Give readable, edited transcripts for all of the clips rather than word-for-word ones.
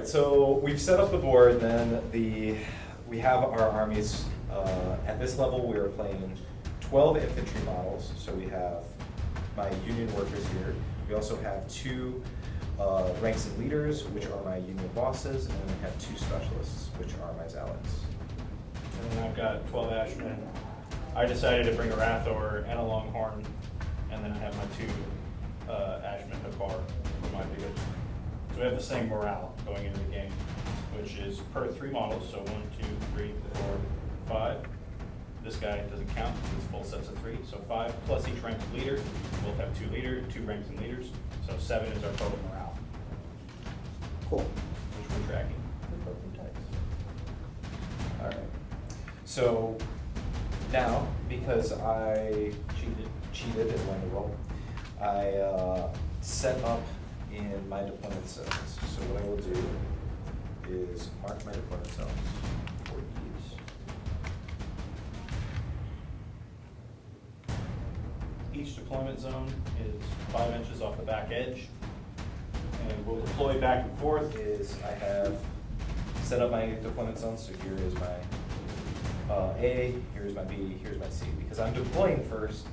right, so we've set up the board, then we have our armies. At this level, we are playing 12 infantry models, so we have my Union workers here. We also have 2 ranks and leaders, which are my Union bosses, and then we have 2 specialists, which are my zealots. And then I've got 12 Ashmen. I decided to bring a Rathor and a Longhorn, and then I have my 2 Ashmen Hakar for my leaders. So we have the same morale going into the game, which is per 3 models, so 1, 2, 3, 4, 5. This guy doesn't count, it's full sets of 3, so 5 plus each rank of leader. We'll have 2 leaders, 2 ranks and leaders, so 7 is our total morale. Cool. Which we're tracking. All right. So now, because I cheated and won the roll, I set up in my deployment zones. So what I will do is mark my deployment zones for these. Each deployment zone is 5 inches off the back edge, and we'll deploy back and forth. Is I have set up my deployment zones. So here is my A, here's my B, here's my C. Because I'm deploying first,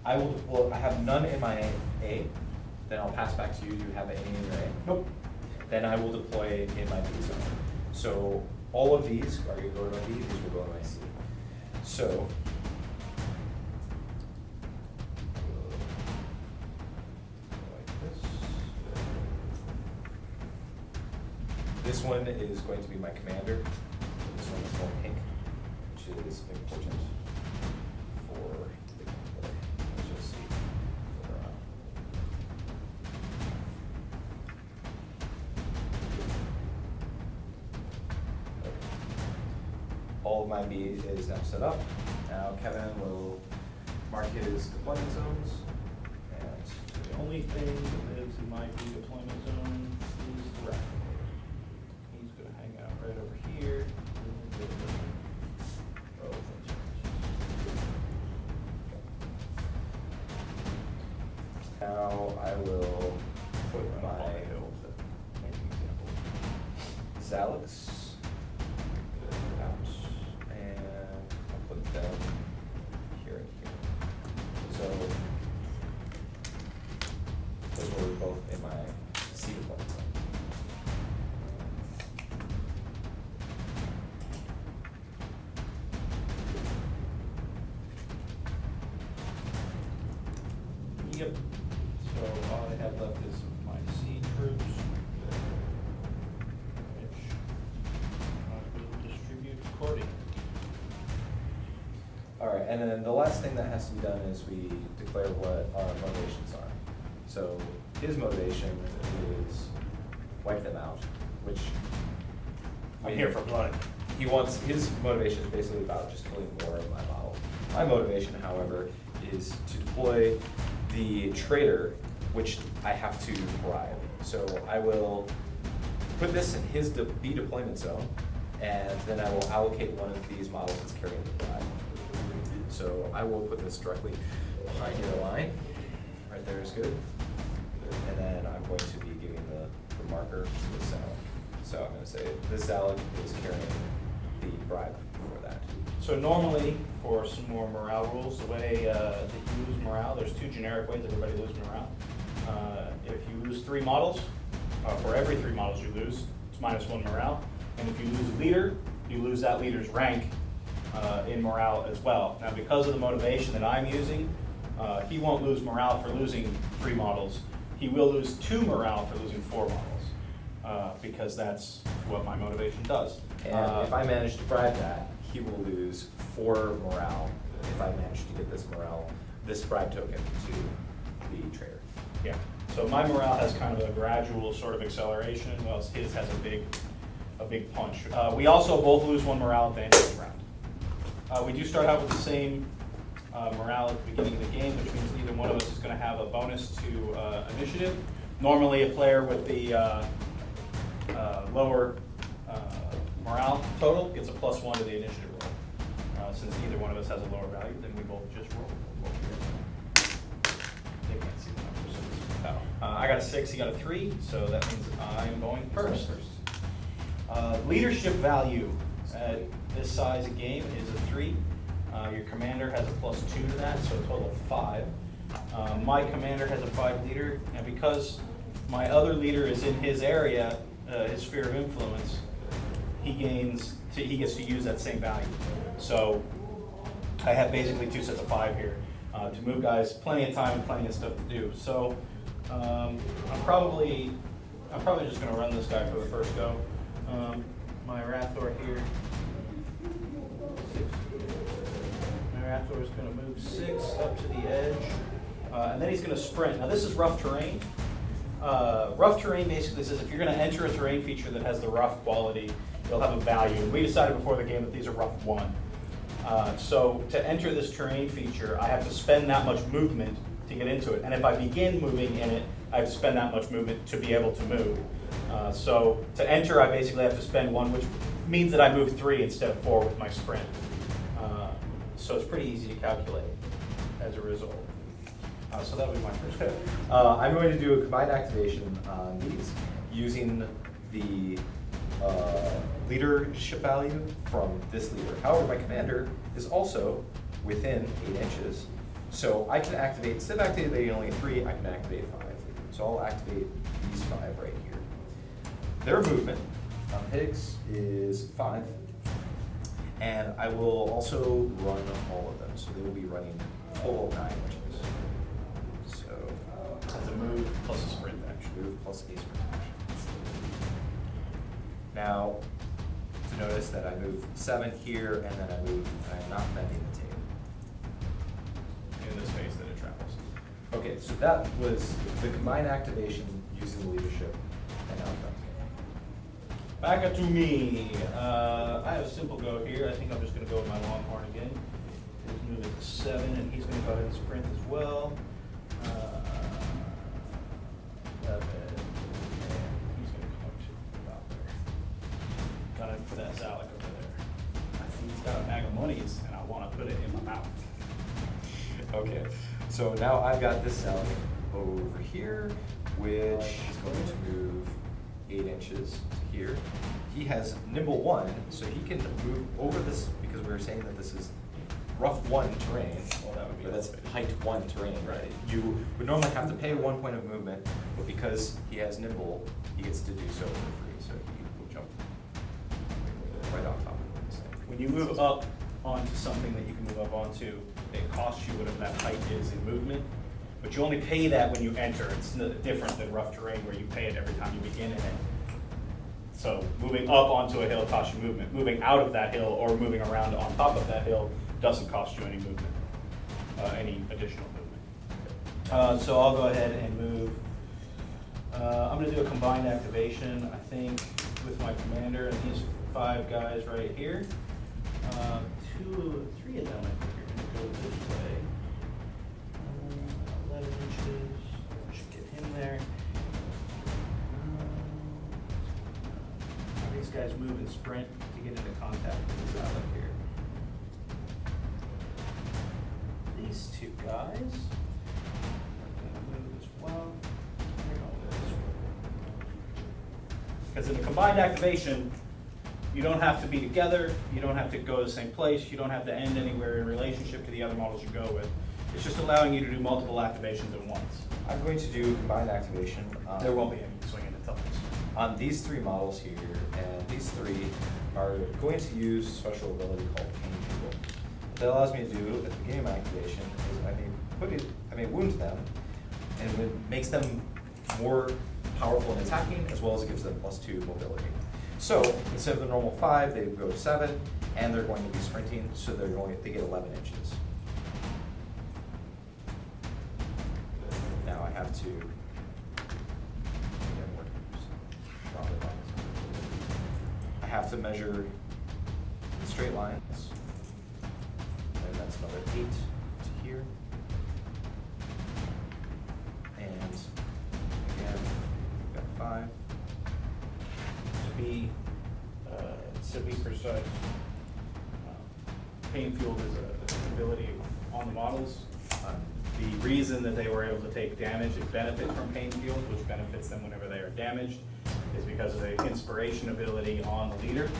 I will deploy. I have none in my A. Then I'll pass back to you. You have any in your A? Nope. Then I will deploy in my B zone. So all of these are going to go to my B. These will go to my C. So. This one is going to be my commander. This one is called pink, which is important for the gameplay, as you'll see later on. Okay. All of my B is now set up. Now Kevin will mark his deployment zones. And The only thing that lives in my B deployment zone is the Rathor. He's going to hang out right over here. now I will put my Zalix out, and I'll put them here and here. So those were both in my C deployment zone. Yep. So all I have left is my C troops, which I will distribute accordingly. All right, and then the last thing that has to be done is we declare what our motivations are. So his motivation is wipe them out, which I'm here for blood. he wants. His motivation is basically about just killing more of my model. My motivation, however, is to deploy the traitor, which I have to bribe. So I will put this in his B deployment zone, and then I will allocate one of these models that's carrying the bribe. So I will put this directly behind your line. Right there is good. And then I'm going to be giving the marker to the Zealot. So I'm going to say this Zealot is carrying the bribe for that. So normally, for some more morale rules, the way that you lose morale, there's 2 generic ways everybody loses morale. If you lose 3 models, for every 3 models you lose, it's -1 morale. And if you lose a leader, you lose that leader's rank in morale as well. Now, because of the motivation that I'm using, he won't lose morale for losing 3 models. He will lose 2 morale for losing 4 models, because that's what my motivation does. And if I manage to bribe that, he will lose 4 morale if I manage to get this bribe token to the traitor. Yeah, so my morale has kind of a gradual sort of acceleration, whilst his has a big punch. We also both lose 1 morale at the end of the round. We do start out with the same morale at the beginning of the game, which means neither one of us is going to have a bonus to initiative. Normally, a player with the lower morale total gets a +1 to the initiative roll. Since neither one of us has a lower value, then we both just roll. They can't see the numbers. I got a 6, he got a 3, so that means I'm going first. Leadership value at this size of game is a 3. Your commander has a +2 to that, so a total of 5. My commander has a 5 leader, and because my other leader is in his area, his sphere of influence, he gets to use that same value. So I have basically 2 sets of 5 here to move guys. Plenty of time and plenty of stuff to do. So I'm probably just going to run this guy for the first go. My Rathor here. 6. My Rathor is going to move 6 up to the edge, and then he's going to sprint. Now this is rough terrain. Rough terrain basically says if you're going to enter a terrain feature that has the rough quality, it'll have a value. And we decided before the game that these are rough 1. So to enter this terrain feature, I have to spend that much movement to get into it. And if I begin moving in it, I have to spend that much movement to be able to move. So to enter, I basically have to spend 1, which means that I move 3 instead of 4 with my sprint. So it's pretty easy to calculate as a result. So that would be my first go. I'm going to do a combined activation on these using the leadership value from this leader. However, my commander is also within 8 inches. So I can activate, instead of activating only 3, I can activate 5. So I'll activate these 5 right here. Their movement on Higgs is 5. And I will also run all of them. So they will be running a total of 9 inches. So That's a move plus a sprint action. move plus a sprint action. Now, to notice that I move 7 here, and then I'm not bending the table. In the space that it travels. Okay, so that was the combined activation using the leadership, and now I'm done. Back up to me. I have a simple go here. I think I'm just going to go with my Longhorn again. Let's move it to 7, and he's going to go ahead and sprint as well. 11, and he's going to come up to about there. Got it for that Zalek over there. I think he's got a bag of monies, and I want to put it in my mouth. Okay, so now I've got this cell over here, which is going to move 8 inches to here. He has nimble 1, so he can move over this, because we were saying that this is rough 1 terrain. Well, that would be But that's elevated. height 1 terrain, right? Right. You would normally have to pay 1 point of movement, but because he has nimble, he gets to do so for free, so he will jump right on top of this thing. When you move up onto something that you can move up onto, it costs you whatever that height is in movement, but you only pay that when you enter. It's different than rough terrain where you pay it every time you begin in it. So moving up onto a hill costs you movement. Moving out of that hill or moving around on top of that hill doesn't cost you any movement, any additional movement. So I'll go ahead and move. I'm going to do a combined activation, I think, with my commander and these 5 guys right here. 3 of them, I think, are going to go this way. 11 inches. I should get him there. These guys move and sprint to get into contact with this outlet here. These 2 guys are going to move as well. They're going to go this way. Because in the combined activation, you don't have to be together, you don't have to go to the same place, you don't have to end anywhere in relationship to the other models you go with. It's just allowing you to do multiple activations at once. I'm going to do combined activation. There won't be any swinging intelligence. On these 3 models here, and these 3 are going to use a special ability called Pain Fuel. What that allows me to do at the beginning of my activation is I may wound them, and it makes them more powerful in attacking, as well as it gives them +2 mobility. So instead of the normal 5, they go to 7, and they're going to be sprinting, so they get 11 inches. Now I have to I have to measure in straight lines, and that's another 8 to here. And again, we've got 5. To be precise, Pain Fuel is an ability on the models. The reason that they were able to take damage and benefit from Pain Fuel, which benefits them whenever they are damaged, is because of the inspiration ability on the leader.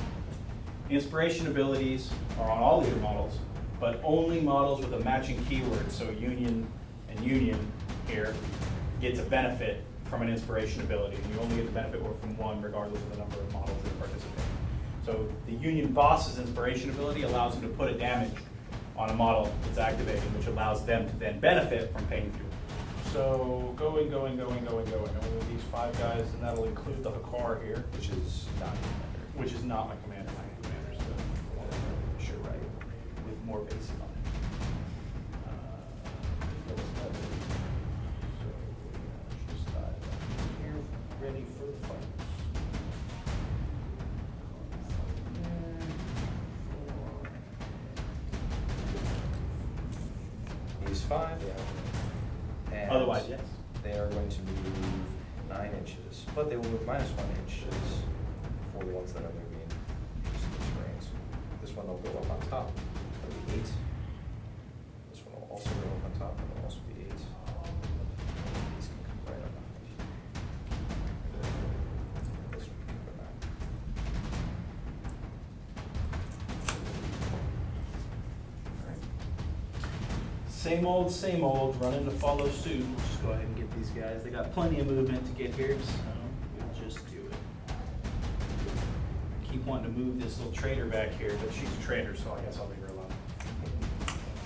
Inspiration abilities are on all leader models, but only models with a matching keyword, so union and union here, gets a benefit from an inspiration ability, and you only get the benefit from one regardless of the number of models that participate. So the union boss's inspiration ability allows him to put a damage on a model that's activated, which allows them to then benefit from pain fuel. So going with these 5 guys, and that'll include the Hakar here, Which is not commander. which is not my commander. My commander's the Sure, right. with more basic on it. So just here, ready for the fight. He's 5, yeah. And Otherwise, yes. they are going to move 9 inches, but they will move -1 inches for the ones that are moving just this range. This one will go up on top, it'll be 8. This one will also go up on top, and it'll also be 8. These can come right up behind you. This one can go back. Same old, running to follow suit. We'll just go ahead and get these guys. They got plenty of movement to get here, so we'll just do it. I keep wanting to move this little trader back here, but she's a trader, so I guess I'll leave her alone.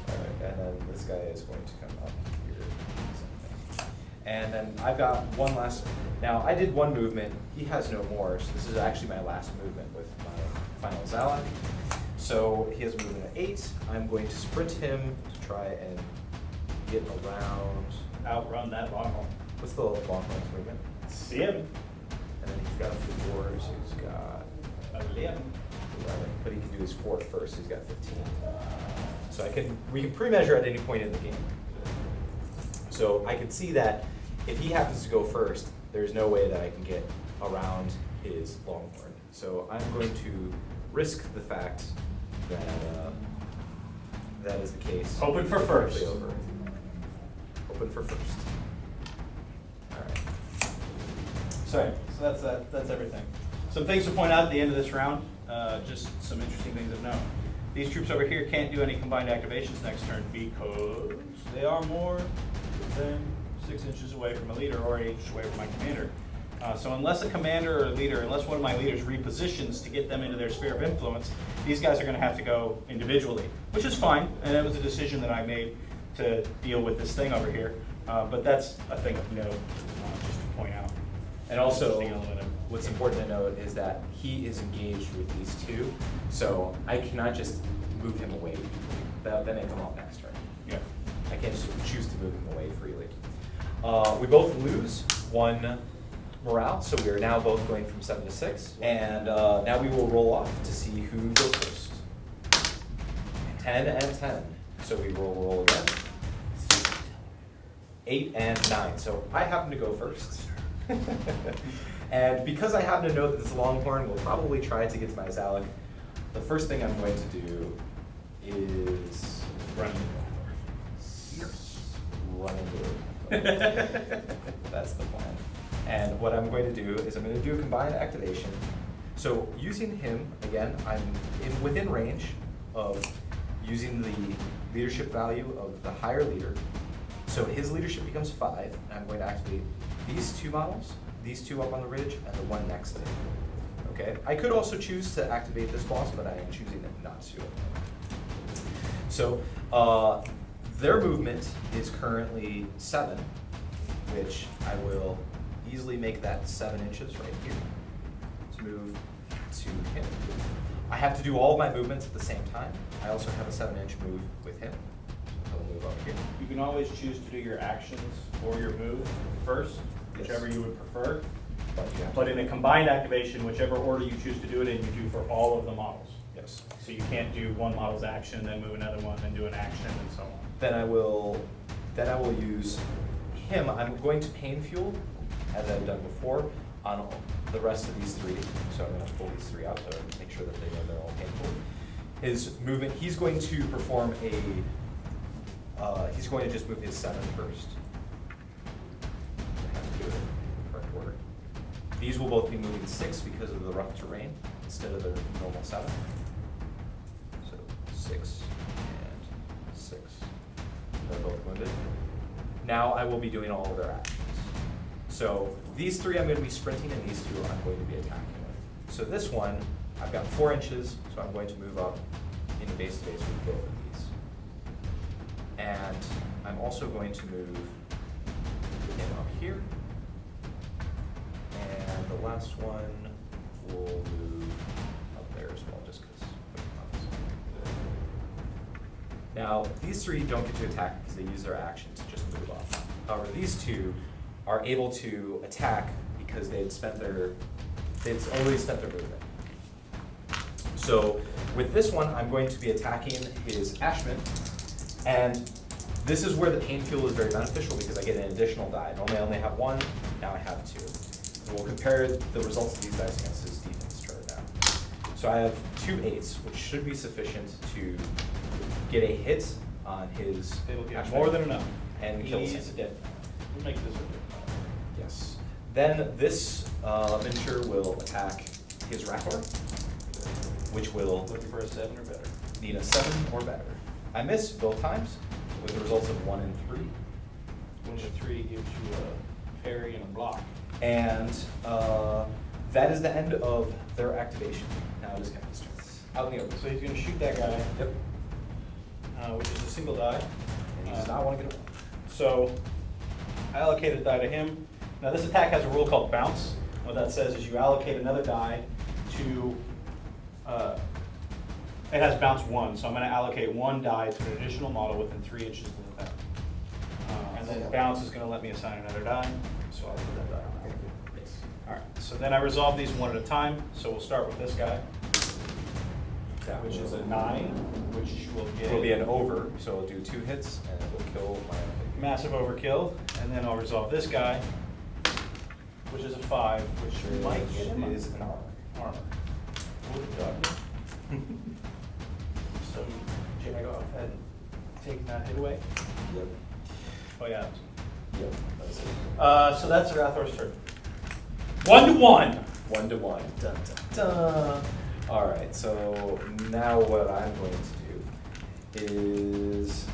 Alright, and then this guy is going to come up here. Same thing. And then I've got one last, now I did one movement, he has no more, so this is actually my last movement with my final Zalak. So he has a movement of 8, I'm going to sprint him to try and get around, Outrun that longhorn. what's the Longhorn's movement? 7, And then he's got 4, so he's got 11. 11, but he can do his 4th first, so he's got 15. So we can pre-measure at any point in the game. So I can see that if he happens to go first, there's no way that I can get around his Longhorn. So I'm going to risk the fact that that is the case. Hoping for first. Over. Hoping for first. All right. So that's everything. Some things to point out at the end of this round, just some interesting things of note. These troops over here can't do any combined activations next turn because they are more than 6 inches away from a leader or 8 inches away from my commander. So unless a commander or a leader, unless one of my leaders repositions to get them into their sphere of influence, these guys are going to have to go individually, which is fine, and it was a decision that I made to deal with this thing over here. But that's a thing of note, just to point out. And also, Interesting element of- what's important to note is that he is engaged with these 2, so I cannot just move him away. Then they come out next turn. Yeah. I can't just choose to move him away freely. We both lose 1 morale, so we are now both going from 7 to 6. And now we will roll off to see who goes first. 10 and 10. So we will roll again. 8 and 9. So I happen to go first. And because I happen to know that this Longhorn will probably try to get to my Zalak, the first thing I'm going to do is Run. run into it. That's the plan. And what I'm going to do is I'm going to do a combined activation. So using him, again, I'm within range of using the leadership value of the higher leader. So his leadership becomes 5, and I'm going to activate these 2 models, these 2 up on the ridge, and the one next to him. Okay? I could also choose to activate this boss, but I am choosing not to. So their movement is currently 7, which I will easily make that 7 inches right here to move to him. I have to do all of my movements at the same time. I also have a 7-inch move with him. So he'll move up here. You can always choose to do your actions or your move first, Yes. whichever you would prefer. But you have But to, in a combined activation, whichever order you choose to do it in, you do for all of the models. yes. So you can't do one model's action, then move another one, then do an action, and so on. Then I will use him. I'm going to pain fuel, as I've done before, on the rest of these 3. So I'm going to pull these 3 out to make sure that they know they're all painful. His movement, he's going to perform he's going to just move his 7 first. I have to do it in the correct order. These will both be moving 6 because of the rough terrain instead of the normal 7. So 6 and 6. They're both wounded. Now I will be doing all of their actions. So these 3 I'm going to be sprinting, and these 2 I'm going to be attacking with. So this one, I've got 4 inches, so I'm going to move up into base to base with both of these. And I'm also going to move him up here. And the last one will move up there as well, just because. Now, these 3 don't get to attack because they use their action to just move up. However, these 2 are able to attack because they'd already spent their movement. So with this one, I'm going to be attacking his Ashman, and this is where the pain fuel is very beneficial because I get an additional die. Normally I only have 1, now I have 2. So we'll compare the results of these dice against his defense chart now. So I have 2 8s, which should be sufficient to get a hit on his It'll be Ashman. more than enough. And kills He's him. dead. We'll make this a bit. Yes. Then this miniature will attack his Rathor, which will Looking for a 7 or better. need a 7 or better. I miss both times with the results of 1 and 3. 1 to 3 gives you a parry and a block. And that is the end of their activation. Now it is Kevin's turn. Out in the open. So he's going to shoot that guy, Yep. which is a single die. And he does not want to get away. So I allocate a die to him. Now this attack has a rule called bounce. What that says is you allocate another die to, it has bounce 1, so I'm going to allocate 1 die to an additional model within 3 inches of the attack. And then bounce is going to let me assign another die, so I'll put that die on. Yes. All right, so then I resolve these one at a time. So we'll start with this guy, which is a 9, which will get It'll be an over, so it'll do 2 hits and it will kill my enemy. massive overkill. And then I'll resolve this guy, which is a 5, which might get him is an armor. armor. Good job. So should I go ahead and take that hit away? Yep. Oh yeah. Yep. That's it. So that's Rathor's turn. 1 to 1. 1 to 1. Dun, dun, dun. All right, so now what I'm going to do is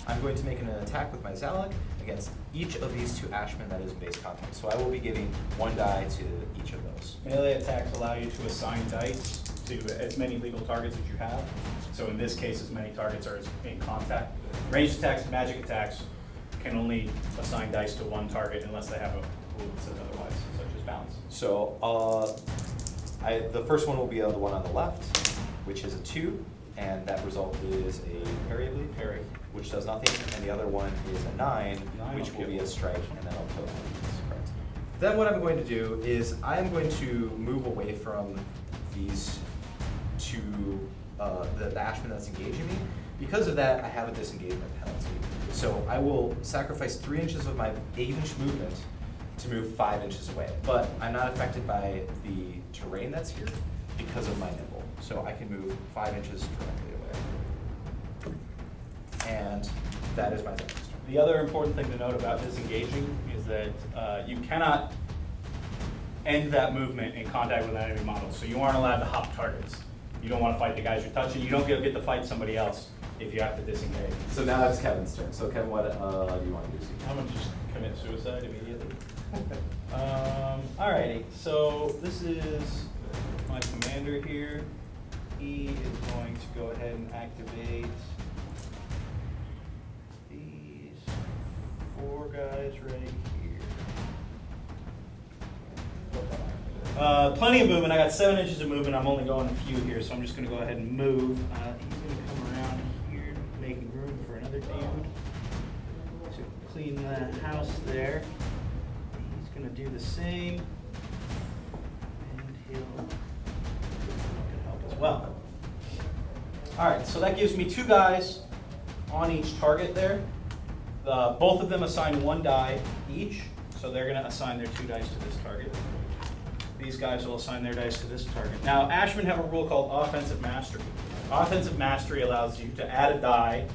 I'm going to make an attack with my Zalak against each of these 2 Ashmen that is in base contact. So I will be giving 1 die to each of those. Melee attacks allow you to assign dice to as many legal targets as you have. So in this case, as many targets are in contact. Ranged attacks and magic attacks can only assign dice to 1 target unless they have a rule that says otherwise, such as bounce. So the first one will be the one on the left, which is a 2, and that result is a parry, I believe, Parry. which does nothing, and the other one is a 9, 9 which will will be kill. a strike, and then I'll kill it. Correct. Then what I'm going to do is I'm going to move away from these 2, the Ashman that's engaging me. Because of that, I have a disengagement penalty. So I will sacrifice 3 inches of my 8-inch movement to move 5 inches away. But I'm not affected by the terrain that's here because of my nimble. So I can move 5 inches directly away. And that is my next turn. The other important thing to note about disengaging is that you cannot end that movement in contact with an enemy model. So you aren't allowed to hop targets. You don't want to fight the guys you're touching. You don't get to fight somebody else if you have to disengage. So now it's Kevin's turn. So Kevin, what do you want to do? I'm gonna just commit suicide immediately. Alrighty, so this is my commander here. He is going to go ahead and activate these 4 guys right here. Plenty of movement. I got 7 inches of movement. I'm only going a few here, so I'm just going to go ahead and move. He's going to come around here, making room for another dude to clean the house there. He's going to do the same, and he'll help as well. All right, so that gives me 2 guys on each target there. Both of them assign 1 die each, so they're going to assign their 2 dice to this target. These guys will assign their dice to this target. Now, Ashmen have a rule called Offensive Mastery. Offensive Mastery allows you to add a die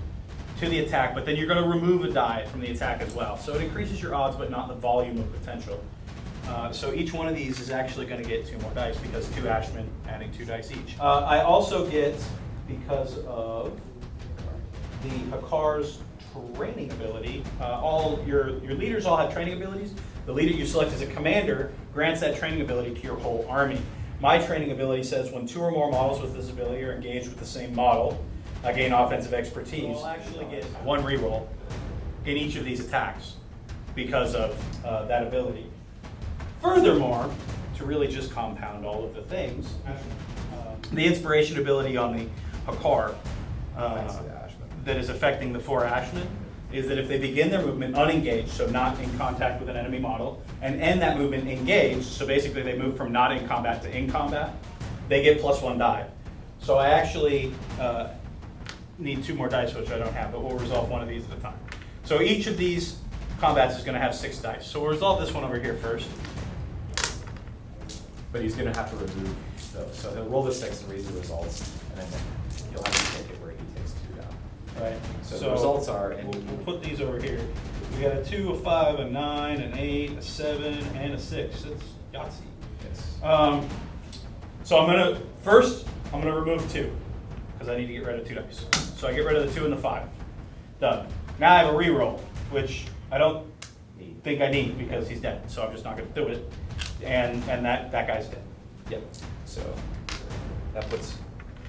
to the attack, but then you're going to remove a die from the attack as well. So it increases your odds, but not the volume of potential. So each one of these is actually going to get 2 more dice because 2 Ashmen adding 2 dice each. I also get, because of the Hakar's training ability, all your leaders all have training abilities. The leader you select as a commander grants that training ability to your whole army. My training ability says when 2 or more models with this ability are engaged with the same model, I gain offensive expertise. I'll actually get 1 reroll in each of these attacks because of that ability. Furthermore, to really just compound all of the things, the inspiration ability on the Hakar that is affecting the 4 Ashmen is that if they begin their movement unengaged, so not in contact with an enemy model, and end that movement engaged, so basically they move from not in combat to in combat, they get +1 die. So I actually need 2 more dice, which I don't have, but we'll resolve one of these at a time. So each of these combats is going to have 6 dice. So we'll resolve this one over here first. But he's gonna have to remove those. So he'll roll the 6 and read the results, and then you'll have to take it where he takes 2 down. Right. So the results are, and we'll put these over here. We got a 2, a 5, a 9, an 8, a 7, and a 6. It's Yahtzee. yes. So I'm gonna remove 2 because I need to get rid of 2 dice. So I get rid of the 2 and the 5. Done. Now I have a reroll, which I don't think I need because he's dead. So I'm just not gonna do it. And that guy's dead. Yep. So that puts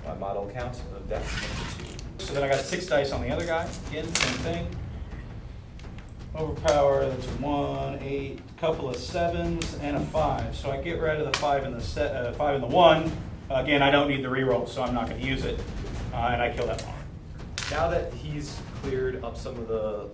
my model count of deaths into 2. So then I got 6 dice on the other guy. Again, same thing. Overpower, that's a 1, 8, couple of 7s, and a 5. So I get rid of the 5 and the 5 and the 1. Again, I don't need the reroll, so I'm not going to use it. And I kill that one. Now that he's cleared up some of the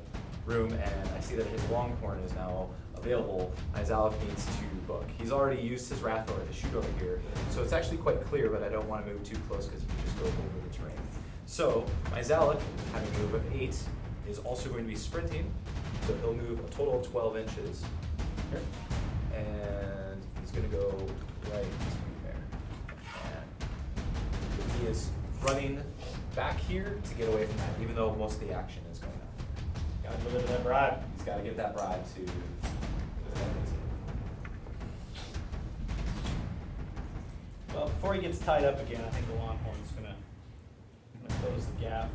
room and I see that his Longhorn is now available, Izalok needs to book. He's already used his Wrathor to shoot over here, so it's actually quite clear, but I don't want to move too close because he can just go over the terrain. So Izalok, having a move of 8, is also going to be sprinting, so he'll move a total of 12 inches here, and he's going to go right to there. And he is running back here to get away from that, even though most of the action is going on. Got to deliver that bribe. He's got to get that bribe to. Well, before he gets tied up again, I think the Longhorn's gonna close the gap.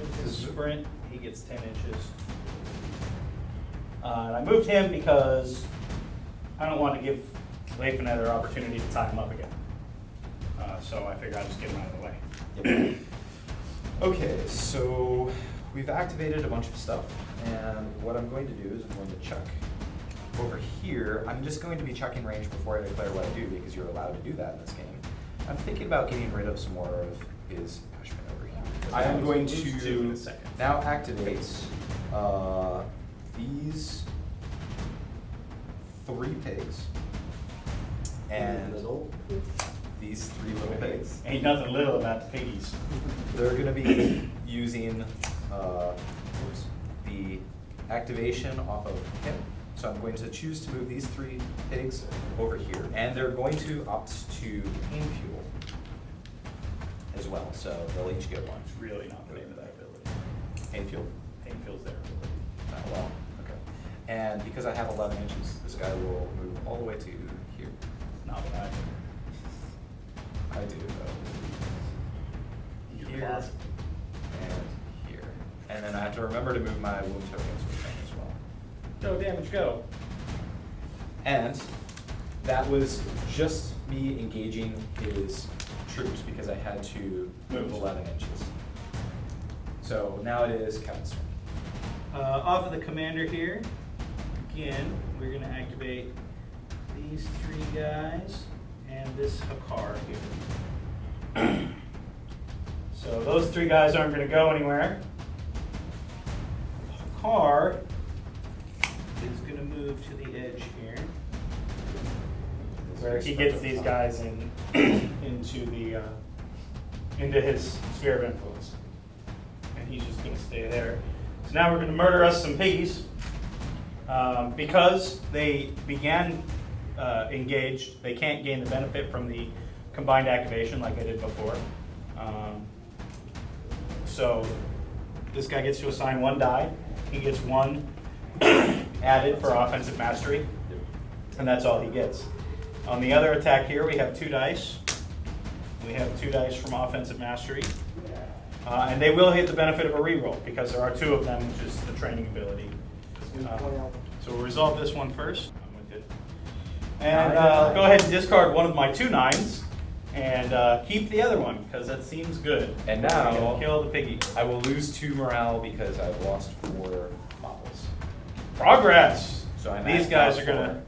With his sprint, he gets 10 inches. And I moved him because I don't want to give Leif another opportunity to tie him up again. So I figured I'd just get him out of the way. Yep. Okay, so we've activated a bunch of stuff, and what I'm going to do is I'm going to chuck over here. I'm just going to be chucking range before I declare what I do, because you're allowed to do that in this game. I'm thinking about getting rid of some more of his Ashman over here. I am going to now activate these 3 pigs and these 3 little pigs. Ain't nothing little about the piggies. They're going to be using the activation off of him. So I'm going to choose to move these 3 pigs over here. And they're going to opt to pain fuel as well. So they'll each get 1. It's really not the name of that ability. Pain fuel? Pain feels there. Oh, well, okay. And because I have 11 inches, this guy will move all the way to here. Not what I do. I do, though. Here Closet. and here. And then I have to remember to move my wound tokens with them as well. Go damage, go. And that was just me engaging his troops because I had to move 11 inches. So now it is Kevin's turn. Off of the commander here, again, we're going to activate these 3 guys and this Hakar here. So those 3 guys aren't going to go anywhere. Hakar is going to move to the edge here, where he gets these guys into his sphere of influence, and he's just going to stay there. So now we're going to murder us some piggies. Because they began engaged, they can't gain the benefit from the combined activation like I did before. So this guy gets to assign one die. He gets one added for offensive mastery, and that's all he gets. On the other attack here, we have 2 dice. We have 2 dice from offensive mastery. And they will hit the benefit of a reroll because there are 2 of them, which is the training ability. So we'll resolve this one first. I'm with it. And go ahead and discard one of my 2 9s and keep the other one because that seems good. And now- We're gonna kill the piggy. I will lose 2 morale because I've lost 4 models. Progress. So I'm These at guys are +4. gonna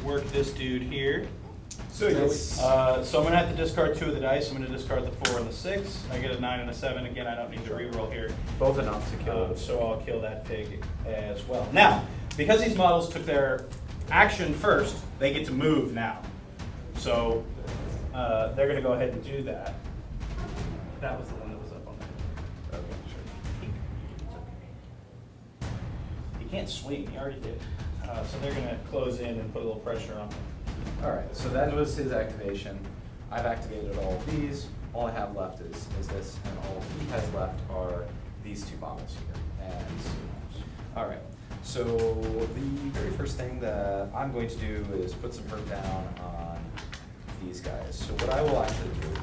work this dude here. So yes. So I'm gonna have to discard 2 of the dice. I'm gonna discard the 4 and the 6. I get a 9 and a 7. Again, I don't need to reroll here. Both enough to kill. So I'll kill that pig as well. Now, because these models took their action first, they get to move now. So they're gonna go ahead and do that. That was the one that was up on there. Okay, sure. He can't swing. He already did. So they're gonna close in and put a little pressure on him. All right, so that was his activation. I've activated all of these. All I have left is this, and all he has left are these 2 models here. And all right, so the very first thing that I'm going to do is put some hurt down on these guys. So what I will actually do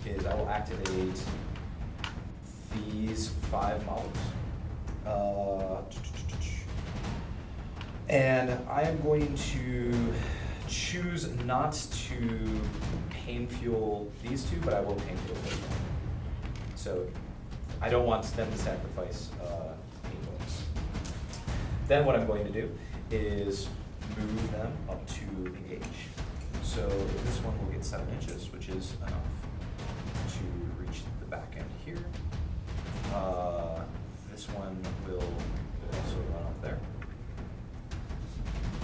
is I will activate these 5 models. And I am going to choose not to pain fuel these 2, but I will pain fuel this one. So I don't want them to sacrifice pain points. Then what I'm going to do is move them up to engage. So this one will get 7 inches, which is enough to reach the back end here. This one will also run up there.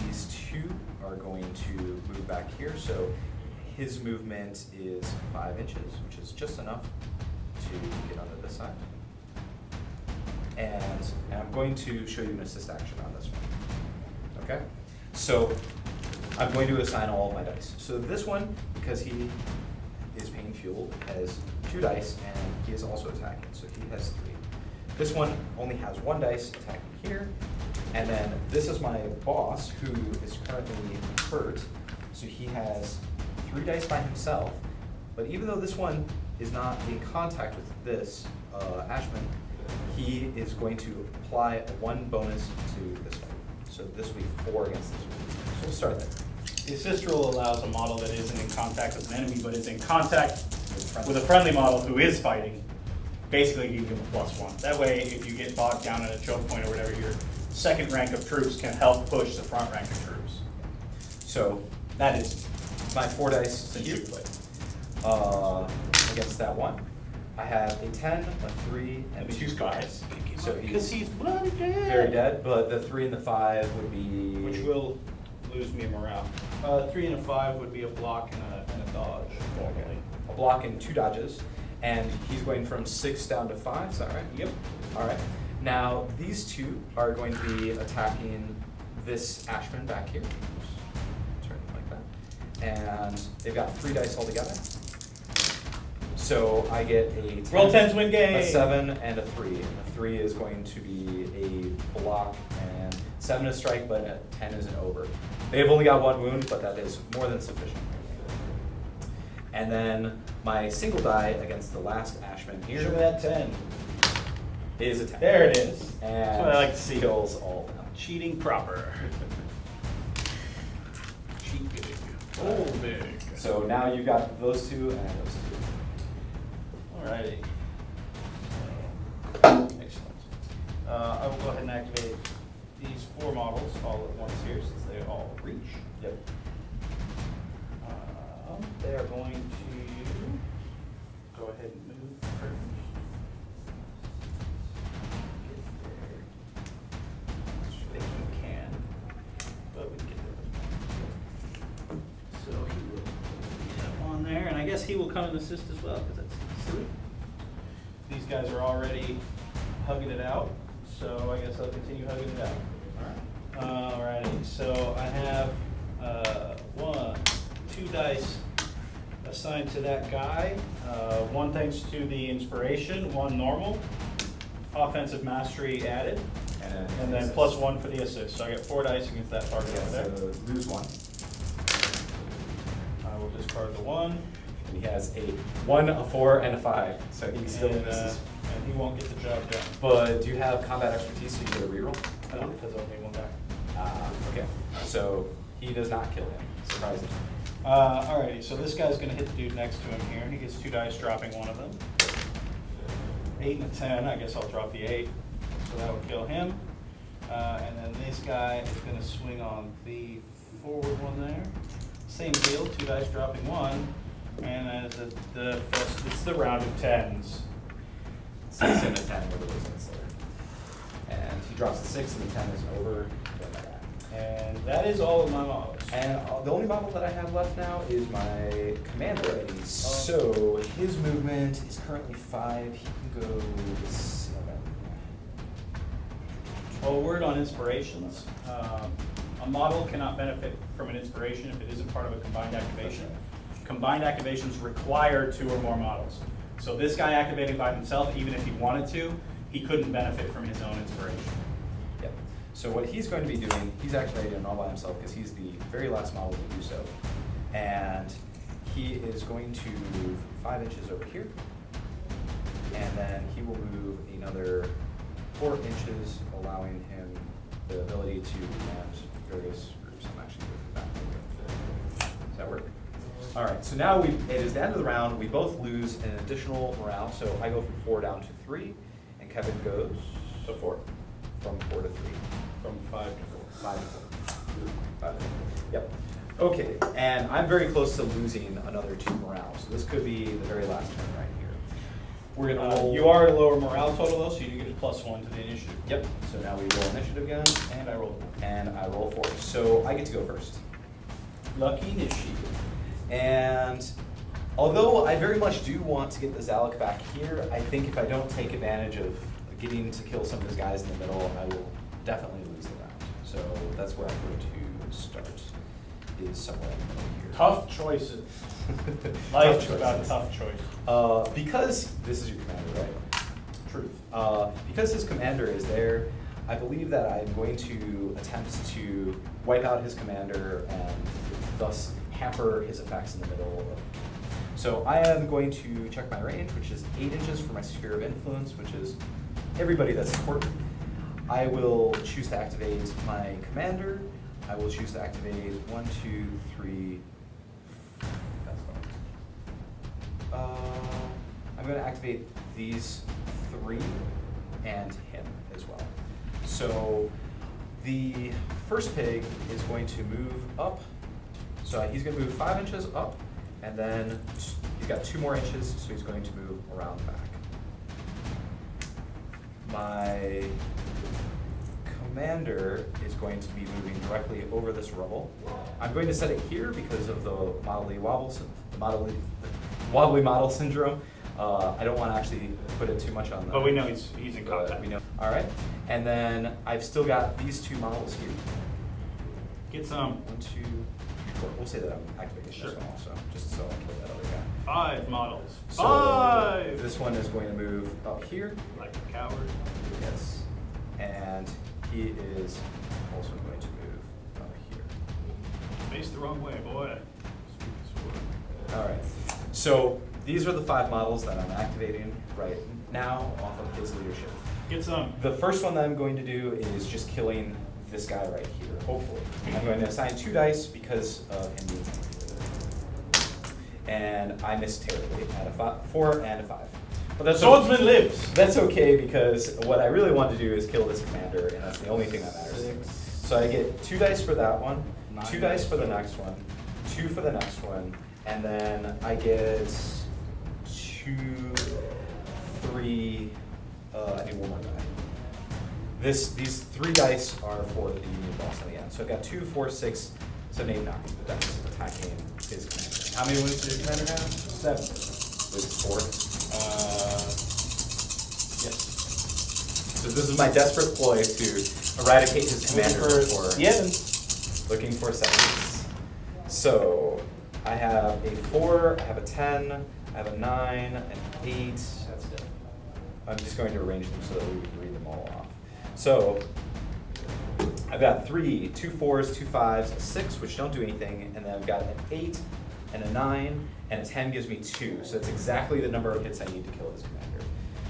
These 2 are going to move back here, so his movement is 5 inches, which is just enough to get onto this side. And I'm going to show you an assist action on this one. Okay? So I'm going to assign all of my dice. So this one, because he is pain fueled, has 2 dice, and he is also attacking, so he has 3. This one only has 1 dice attacking here. And then this is my boss, who is currently hurt, so he has 3 dice by himself. But even though this one is not in contact with this Ashman, he is going to apply a 1 bonus to this one. So this will be 4 against this one. So we'll start there. The assist rule allows a model that isn't in contact with an enemy, but is in contact with a friendly model who is fighting. Basically, you give a +1. That way, if you get bogged down at a choke point or whatever, your second rank of troops can help push the front rank of troops. So That is my 4 dice since here, you played. against that one. I have a 10, a 3, and 2 5s. So Because he's he's bloody dead. very dead, but the 3 and the 5 would be... Which will lose me morale. 3 and a 5 would be a block and a dodge. Okay. A block and 2 dodges, and he's going from 6 down to 5, is that right? Yep. All right. Now, these 2 are going to be attacking this Ashman back here. Oops. Turn it like that. And they've got 3 dice altogether. So I get a 10, Roll 10s, win game. a 7, and a 3. A 3 is going to be a block, and 7 is strike, but a 10 is an over. They've only got 1 wound, but that is more than sufficient. And then my single die against the last Ashman Show me here that 10. is a 10. There it is. And That's what I like to see. kills all of them. Cheating proper. Cheat big. Old big. So now you've got those 2 and those 2. Alrighty. Excellent. I will go ahead and activate these 4 models all at once here since they all reach. Yep. They are going to go ahead and move first. Get there. I think he can, but we can get there. So he will get up on there, and I guess he will come and assist as well, because that's silly. These guys are already hugging it out, so I guess I'll continue hugging it out. Alrighty, so I have 1, 2 dice, a assigned to that guy. One thanks to the inspiration, one normal. Offensive mastery added, and then +1 for the assist. So I get 4 dice against that target Yeah, over there. so lose 1. I will discard the 1. And he has a 1, a 4, and a 5, so he still and, misses. and he won't get the job done. But do you have combat expertise so you get a reroll? I don't, because I'll need 1 back. Okay, so he does not kill him, surprisingly. Alrighty, so this guy's gonna hit the dude next to him here, and he gets 2 dice, dropping 1 of them. 8 and a 10, I guess I'll drop the 8, so that would kill him. And then this guy is gonna swing on the forward one there. Same deal, 2 dice, dropping 1, and then it's the round of 10s. 6 and a 10 with the resistance there. And he drops the 6 and the 10 is over. And that is all of my models. And the only model that I have left now is my commander ID. So his movement is currently 5. He can go 7. Well, a word on inspirations. A model cannot benefit from an inspiration if it isn't part of a combined activation. Combined activations require 2 or more models. So this guy activating by himself, even if he wanted to, he couldn't benefit from his own inspiration. Yep. So what he's going to be doing, he's activating all by himself because he's the very last model to do so. And he is going to move 5 inches over here. And then he will move another 4 inches, allowing him the ability to command various groups. I'm actually moving back. Does that work? All right, so now it is the end of the round. We both lose an additional morale. So I go from 4 down to 3, and Kevin goes So 4. from 4 to 3. From 5 to 4. 5 to 4. 5 to 4. Yep. Okay, and I'm very close to losing another 2 morale. So this could be the very last turn right here. We're gonna roll. You are at a lower morale total though, so you do get a +1 to the initiative. Yep. So now we roll initiative again, And I rolled 1. and I roll 4. So I get to go first. Lucky initiative. And although I very much do want to get the Zalek back here, I think if I don't take advantage of getting to kill some of those guys in the middle, I will definitely lose the round. So that's where I'm going to start, is somewhere in the middle here. Tough choices. Tough Life's about choices. tough choices. Because this is your commander, right? Truth. Because his commander is there, I believe that I'm going to attempt to wipe out his commander and thus hamper his effects in the middle of. So I am going to check my range, which is 8 inches for my sphere of influence, which is everybody that's important. I will choose to activate my commander. I will choose to activate 1, 2, 3. That's fine. I'm going to activate these 3 and him as well. So the first pig is going to move up. So he's going to move 5 inches up, and then he's got 2 more inches, so he's going to move around back. My commander is going to be moving directly over this rubble. I'm going to set it here because of the wobbly model syndrome. I don't want to actually put it too much on the. But we know he's in contact. We know. All right, and then I've still got these 2 models here. Get some. 1, 2, 3, 4. We'll say that I'm activating Sure. this one also, just so I kill that other guy. 5 models. So 5! this one is going to move up here. Like a coward. Yes. And he is also going to move up here. Faced the wrong way, boy. All right. So these are the 5 models that I'm activating right now off of his leadership. Get some. The first one that I'm going to do is just killing this guy right here, hopefully. I'm going to assign 2 dice because of him being something. And I missed terribly at a 4 and a 5. But that's Swordsman lives. That's okay, because what I really want to do is kill this commander, and that's the only thing that matters. 6. So I get 2 dice for that one, 9 2 dice for the total. next one, 2 for the next one, and then I get 2, 3, I need 1 more die. These 3 dice are for the boss in the end. So I've got 2, 4, 6, 7, 8, 9 the dice attacking his commander. How many wounds does his commander have? 7. With 4. Yes. So this is my desperate ploy to eradicate his commander before Yes. looking for sevens. So I have a 4, I have a 10, I have a 9, an 8. That's it. I'm just going to arrange them so that we can read them all off. So I've got 3, 2 4s, 2 5s, a 6, which don't do anything, and then I've got an 8 and a 9, and a 10 gives me 2. So that's exactly the number of hits I need to kill this commander.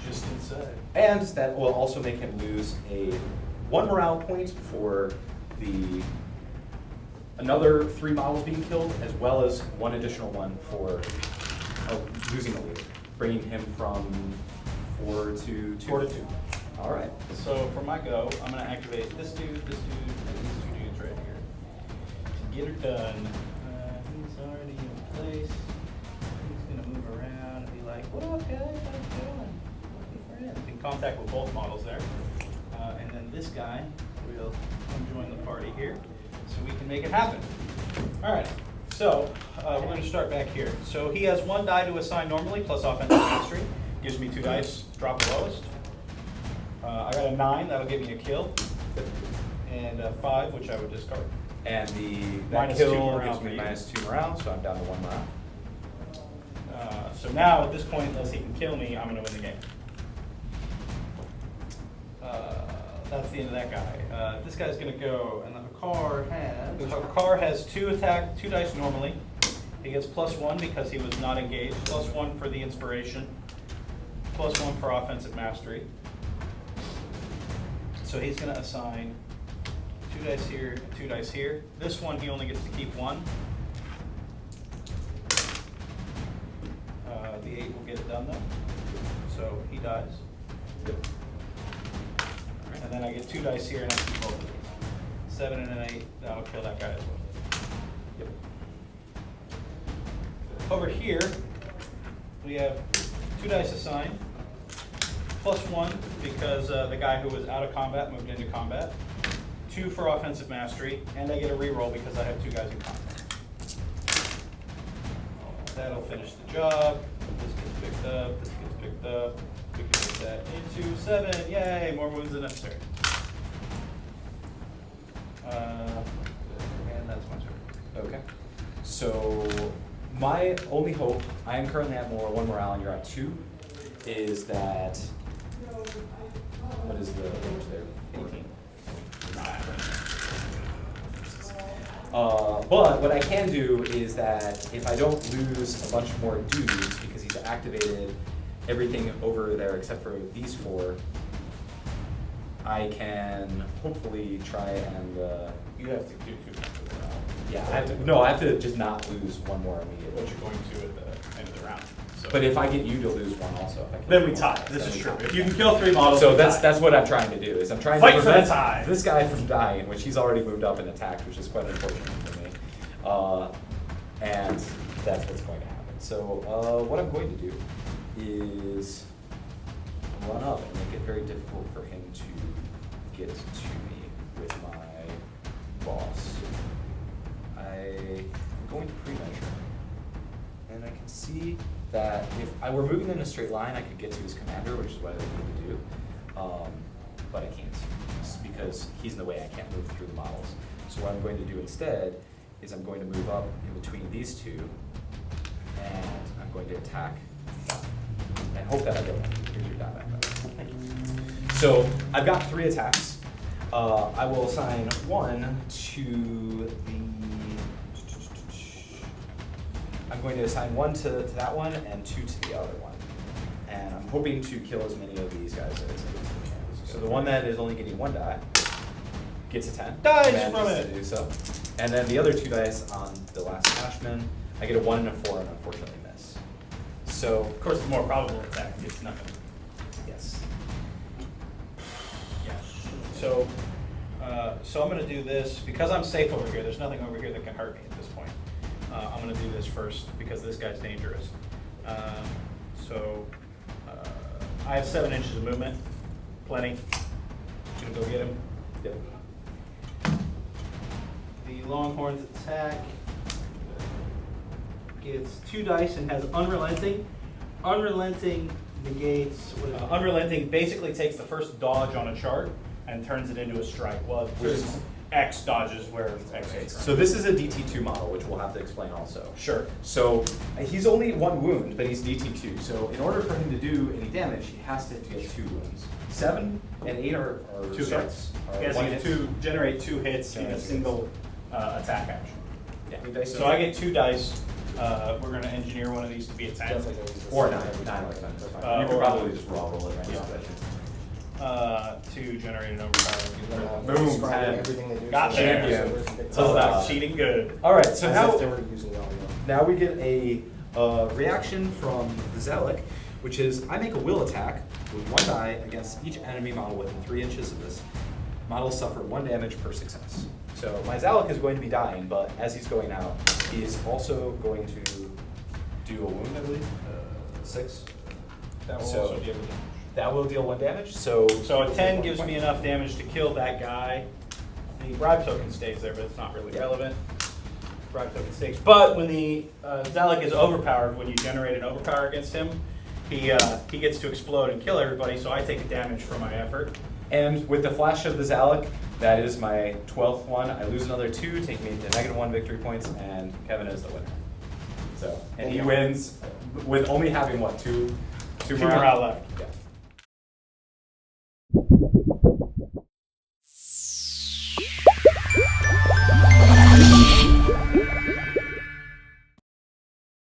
Just inside. And that will also make him lose a 1 morale point for another 3 models being killed, as well as 1 additional one for losing a leader, bringing him from 4 to 2. 4 to 2. All right. So for my go, I'm going to activate this dude, and these 2 dudes right here. To get her done, he's already in place. He's going to move around and be like, what up, guys? How you doing? Looking for him. In contact with both models there. And then this guy will come join the party here so we can make it happen. All right. So we're going to start back here. So he has 1 die to assign normally, plus offensive mastery. Gives me 2 dice, drop the lowest. I got a 9, that'll give me a kill. And a 5, which I would discard. And that -2 kill morale gives for me you. -2 morale, so I'm down to 1 morale. So now at this point, unless he can kill me, I'm going to win the game. That's the end of that guy. This guy's going to go, and the Hakar has 2 dice normally. He gets +1 because he was not engaged, +1 for the inspiration, +1 for offensive mastery. So he's going to assign 2 dice here, 2 dice here. This one he only gets to keep 1. The 8 will get it done though. So he dies. And then I get 2 dice here and I keep both of these. 7 and an 8, that'll kill that guy as well. Yep. Over here, we have 2 dice assigned, +1 because the guy who was out of combat moved into combat, 2 for offensive mastery, and I get a reroll because I have 2 guys in combat. That'll finish the job. This gets picked up, this gets picked up. We can get that into 7. Yay, more wounds than necessary. And that's my turn. Okay. So my only hope, I am currently at 1 morale and you're at 2, is that, what is the range there? 18. But what I can do is that if I don't lose a bunch more dudes because he's activated everything over there except for these 4, I can hopefully try and You have to do 2 times as well. yeah, I have to just not lose 1 more immediately. What you're going to at the end of the round. So. But if I get you to lose 1 also, if I kill Then we you tie. once, This then is we true. tie. If you can kill 3 models, So we that's tie. what I'm trying to do, is I'm trying Fight to for the prevent tie. this guy from dying, which he's already moved up and attacked, which is quite unfortunate for me. And that's what's going to happen. So what I'm going to do is run up and make it very difficult for him to get to me with my boss. I'm going to pre-measure. And I can see that if I were moving in a straight line, I could get to his commander, which is what I need to do. But I can't, just because he's in the way. I can't move through the models. So what I'm going to do instead is I'm going to move up in between these 2, and I'm going to attack and hope that I get one. Here's your die back. So I've got 3 attacks. I will assign 1 to I'm going to assign 1 to that one and 2 to the other one. And I'm hoping to kill as many of these guys as I can. So the one that is only getting 1 die gets a 10. Dies manages from to it. do so. And then the other 2 dice on the last attachment, I get a 1 and a 4 and unfortunately miss. So, Of course, the more probable attack gets nothing. yes. Yeah. So, so I'm going to do this because I'm safe over here. There's nothing over here that can hurt me at this point. I'm going to do this first because this guy's dangerous. I have 7 inches of movement, plenty. Gonna go get him. Yep. The Longhorn's attack gets 2 dice and has unrelenting. Unrelenting negates. Unrelenting basically takes the first dodge on a chart and turns it into a strike. Well, Which is X dodges where X is. So this is a DT2 model, which we'll have to explain also. Sure. So he's only 1 wound, but he's DT2. So in order for him to do any damage, he has to get 2 wounds. 7 and 8 are 2 strikes. hits. Are He has one to get hit. generate 2 hits in Generate a 2 single attack action. Yeah. So I get 2 dice. We're going to engineer one of these to be a 10. Definitely gonna use this. Or 9. 9 or 10. That's fine. You could or- probably just raw roll it right Yeah. now. To generate an overpower. Boom, Describing 10. everything they do. Got so there. there's a big So time. that's cheating good. All right, so As now if they were using audio. Now we get a reaction from the Zalek, which is I make a will attack with 1 die against each enemy model within 3 inches of this. Models suffer 1 damage per success. So my Zalek is going to be dying, but as he's going out, he is also going to do a wound, I believe, 6. That will So- also deal with damage. That will deal 1 damage, so. So a 10 gives me enough damage to kill that guy. The bribe token stays there, but it's not really Yeah. relevant. Bribe token stays. But when the Zalek is overpowered, when you generate an overpower against him, he gets to explode and kill everybody, so I take a damage for my effort. And with the flash of the Zalek, that is my 12th one. I lose another 2, taking me to -1 victory points, and Kevin is the winner. So, and he wins with only having what, 2 Two morale left. Yeah.